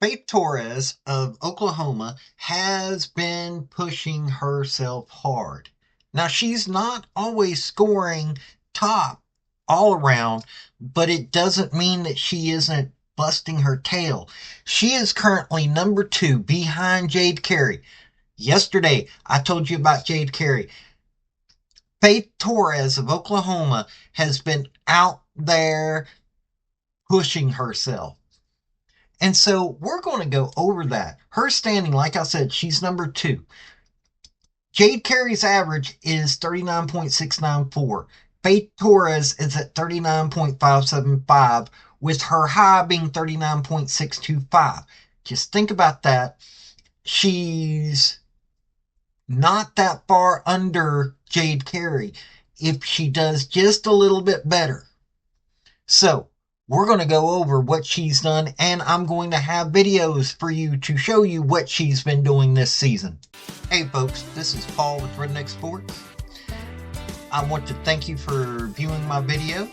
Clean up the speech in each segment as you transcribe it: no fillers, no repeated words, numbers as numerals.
Faith Torrez of Oklahoma has been pushing herself hard. Now, she's not always scoring top all around, but it doesn't mean that she isn't busting her tail. She is currently number 2 behind Jade Carey. Yesterday, I told you about Jade Carey. Faith Torrez of Oklahoma has been out there pushing herself. And so we're going to go over that. Her standing, like I said, she's number 2. Jade Carey's average is 39.694. Faith Torrez is at 39.575, with her high being 39.625. Just think about that. She's not that far under Jade Carey if she does just a little bit better. So, we're going to go over what she's done, and I'm going to have videos for you to show you what she's been doing this season. Hey folks, this is Paul with Redneck Sports. I want to thank you for viewing my video,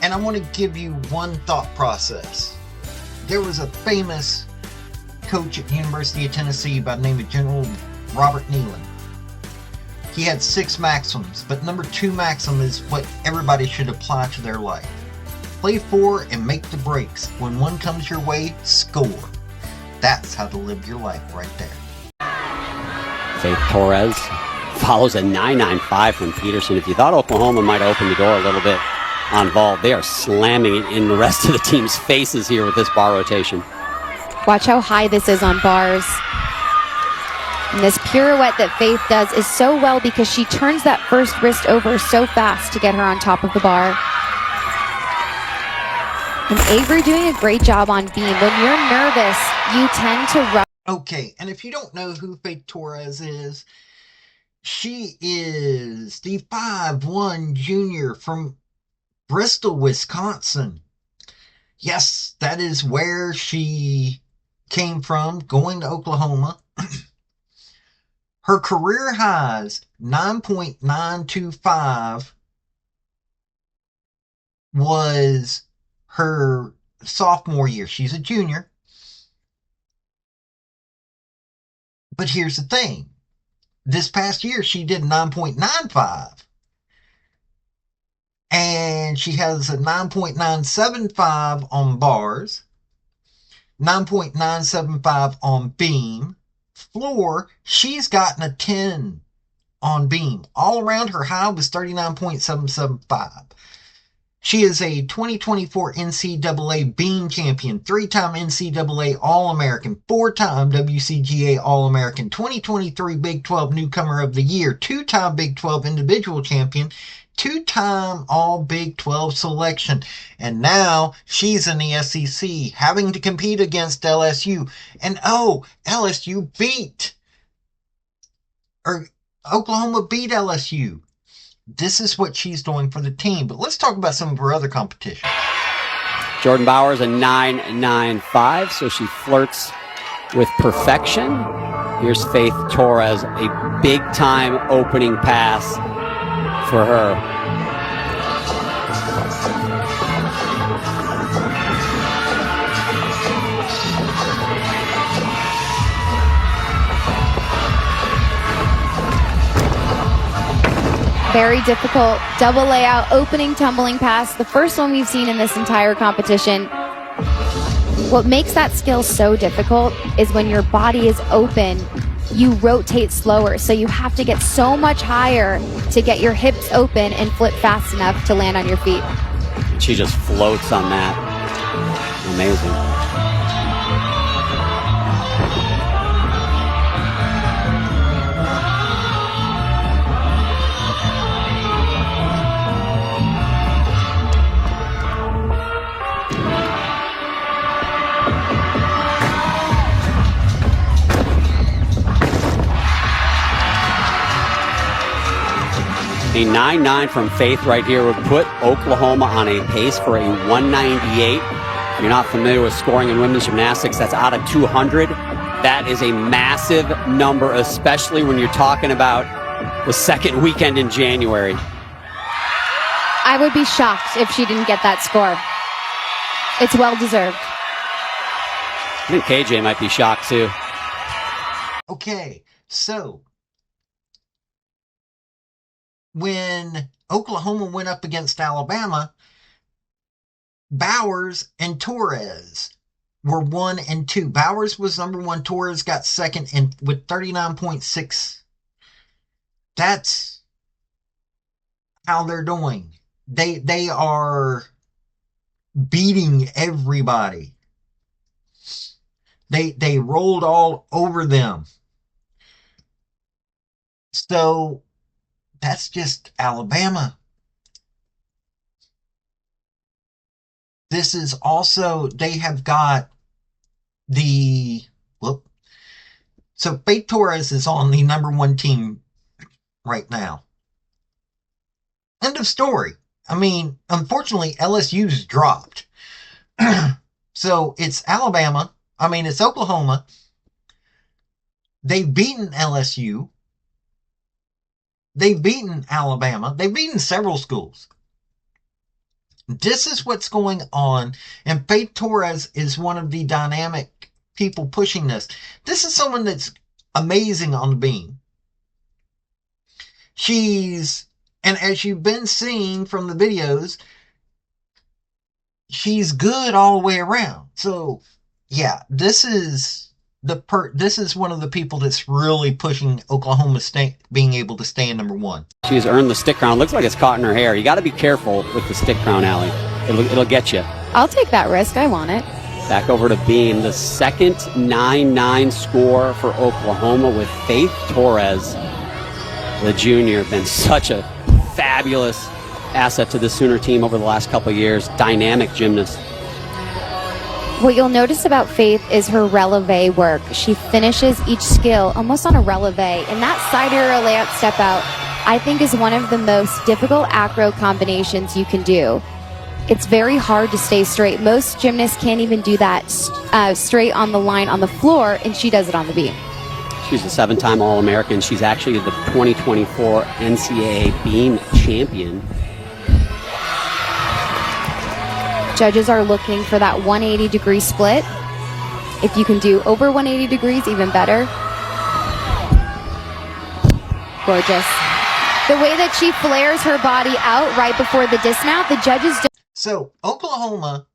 and I want to give you one thought process. There was a famous coach at the University of Tennessee by the name of General Robert Nealon. He had 6 maxims, but number 2 maxim is what everybody should apply to their life. Play for and make the breaks. When one comes your way, score. That's how to live your life right there. Faith Torrez follows a 9.95 from Peterson. If you thought Oklahoma might open the door a little bit on Vol, they are slamming it in the rest of the team's faces here with this bar rotation. Watch how high this is on bars. And this pirouette that Faith does is so well because she turns that first wrist over so fast to get her on top of the bar. And Avery doing a great job on beam. When you're nervous, you tend to run. Okay, and if you don't know who Faith Torrez is, she is the 5'1" junior from Bristol, Wisconsin. Yes, that is where she came from, going to Oklahoma. Her career highs, 9.925, was her sophomore year. She's a junior. But here's the thing. This past year, she did 9.95. And she has a 9.975 on bars, 9.975 on beam. Floor, she's gotten a 10 on beam. All around, her high was 39.775. She is a 2024 NCAA beam champion, 3-time NCAA All-American, 4-time WCGA All-American, 2023 Big 12 Newcomer of the Year, 2-time Big 12 individual champion, 2-time All Big 12 selection. And now she's in the SEC, having to compete against LSU. And LSU Oklahoma beat LSU. This is what she's doing for the team. But let's talk about some of her other competition. Jordan Bowers, a 9.95, so she flirts with perfection. Here's Faith Torrez, a big-time opening pass for her. Very difficult double layout, opening tumbling pass. The first one we've seen in this entire competition. What makes that skill so difficult is when your body is open, you rotate slower. So you have to get so much higher to get your hips open and flip fast enough to land on your feet. She just floats on that. Amazing. A 9.9 from Faith right here would put Oklahoma on a pace for a 198. If you're not familiar with scoring in women's gymnastics, that's out of 200. That is a massive number, especially when you're talking about the second weekend in January. I would be shocked if she didn't get that score. It's well deserved. I think KJ might be shocked too. Okay, so when Oklahoma went up against Alabama, Bowers and Torrez were 1 and 2. Bowers was number 1. Torrez got second and with 39.6. That's how they're doing. They are beating everybody. They rolled all over them. So that's just Alabama. This is also, they have got the, so Faith Torrez is on the number 1 team right now. End of story. I mean, unfortunately, LSU's dropped. So it's Alabama. I mean, it's Oklahoma. They've beaten LSU. They've beaten Alabama. They've beaten several schools. This is what's going on. And Faith Torrez is one of the dynamic people pushing this. This is someone that's amazing on the beam. And as you've been seeing from the videos, she's good all the way around. So, yeah, this is one of the people that's really pushing Oklahoma State being able to stay in number 1. She's earned the stick crown. Looks like it's caught in her hair. You got to be careful with the stick crown, Allie. It'll get you. I'll take that risk. I want it. Back over to beam. The second 9-9 score for Oklahoma with Faith Torrez, the junior. Been such a fabulous asset to the Sooner team over the last couple of years. Dynamic gymnast. What you'll notice about Faith is her releve work. She finishes each skill almost on a releve, and that side aerial layup step out, I think, is one of the most difficult acro combinations you can do. It's very hard to stay straight. Most gymnasts can't even do that straight on the line on the floor, and she does it on the beam. She's a 7-time All-American. She's actually the 2024 NCAA beam champion. Judges are looking for that 180-degree split. If you can do over 180 degrees, even better. Gorgeous. The way that she flares her body out right before the dismount, the judges don't. So Oklahoma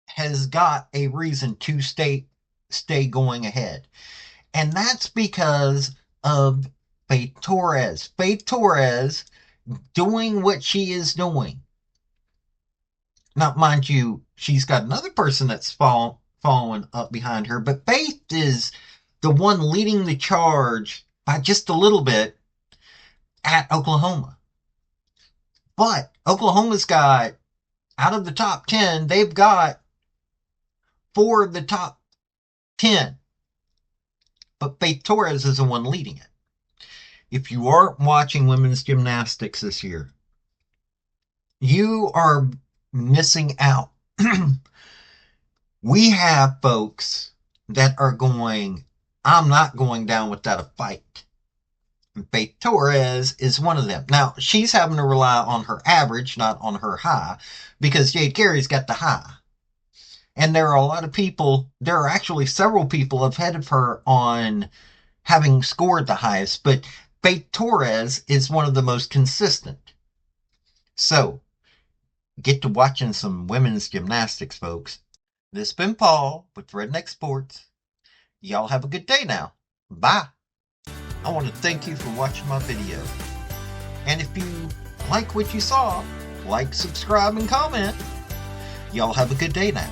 has got a reason to stay going ahead. And that's because of Faith Torrez. Faith Torrez doing what she is doing. Now, mind you, she's got another person that's following up behind her, but Faith is the one leading the charge by just a little bit at Oklahoma. But Oklahoma's got, out of the top 10, they've got 4 of the top 10. But Faith Torrez is the one leading it. If you aren't watching women's gymnastics this year, you are missing out. We have folks that are going, I'm not going down without a fight. And Faith Torrez is one of them. Now, she's having to rely on her average, not on her high, because Jade Carey's got the high. And there are a lot of people, there are actually several people ahead of her on having scored the highest, but Faith Torrez is one of the most consistent. So, get to watching some women's gymnastics, folks. This has been Paul with Redneck Sports. Y'all have a good day now. Bye. I want to thank you for watching my video. And if you like what you saw, like, subscribe, and comment. Y'all have a good day now.